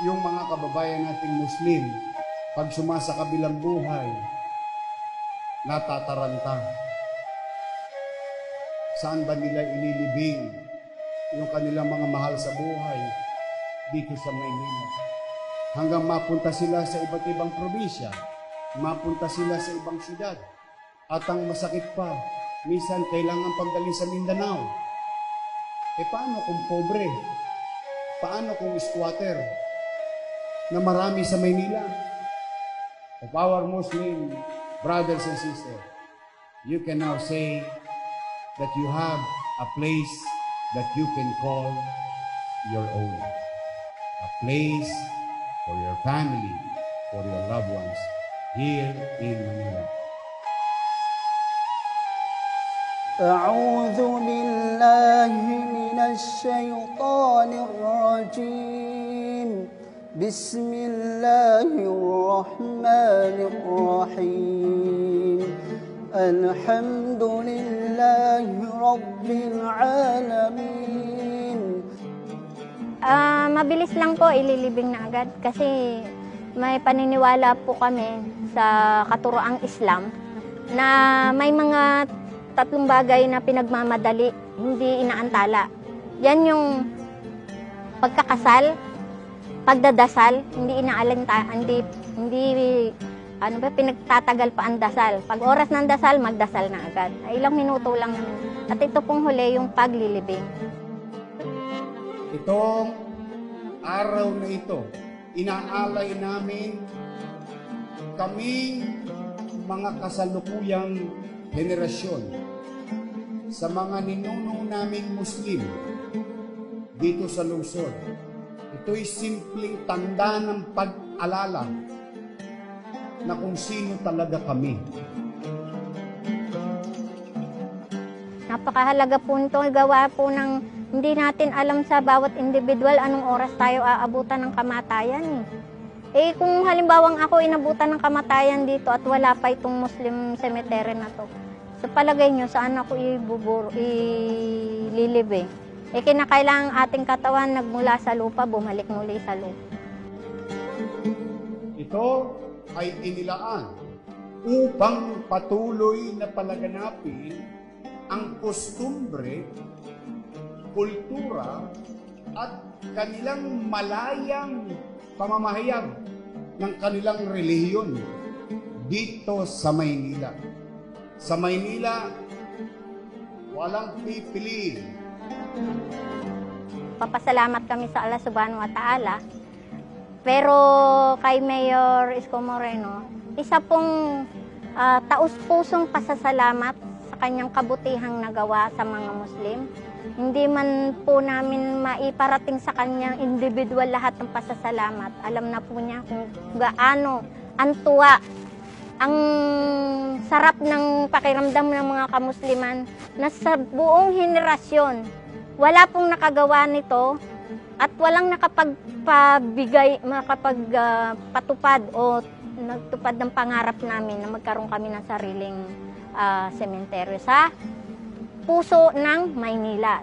yung mga kababayan nating Muslim, pag sumasakabilang buhay, natataranta. Saan ba nila inilibing yung kanilang mga mahal sa buhay dito sa Maynila? Hanggang mapunta sila sa iba't ibang probinsya, mapunta sila sa ibang syudad. At ang masakit pa, minsan kailangan pagdaling sa Mindanao. Paano kung pobre? Paano kung squatter na marami sa Maynila? Of our Muslim brothers and sisters, you can now say that you have a place that you can call your own. A place for your family, for your loved ones here in Manila. أعوذ بالله من الشيطان الرجيم بسم الله الرحمن الرحيم الحمد لله رب العالمين. Mabilis lang po, ililibing na agad kasi may paniniwala po kami sa katuroang Islam na may mga tatlong bagay na pinagmamadali, hindi inaantala. Yan yung pagkakasal, pagdadasal, hindi pinagtatagal pa ang dasal. Pag oras ng dasal, magdasal na agad. Ilang minuto lang naman. At ito pong huli, yung paglilibing. Itong araw na ito, inaalay namin kaming mga kasalukuyang henerasyon sa mga ninuno naming Muslim dito sa lungsod. Ito'y simpleng tanda ng pag-alala na kung sino talaga kami. Napakahalaga po ito, gawa po ng hindi natin alam sa bawat individual anong oras tayo aabutan ng kamatayan. Kung halimbawang ako inabutan ng kamatayan dito at wala pa itong Muslim cemetery na to, sa palagay nyo, saan ako ililibing? Kinakailangan ating katawan nagmula sa lupa, bumalik muli sa lupa. Ito ay inilaan upang patuloy na palaganapin ang kostumbre, kultura, at kanilang malayang pamamahayag ng kanilang relihiyon dito sa Maynila. Sa Maynila, walang pipili. Papasalamat kami sa Allah Subhanahu wa Ta'ala. Pero kay Mayor Isko Moreno, isa pong taus-pusong pasasalamat sa kanyang kabutihang nagawa sa mga Muslim. Hindi man po namin maiparating sa kanyang individual lahat ng pasasalamat. Alam na po niya kung gaano ang tuwa, ang sarap ng pakiramdam ng mga kamusliman na sa buong henerasyon, wala pong nakagawa nito at walang nakapagpatupad o nagtupad ng pangarap namin na magkaroon kami ng sariling sementeryo sa puso ng Maynila.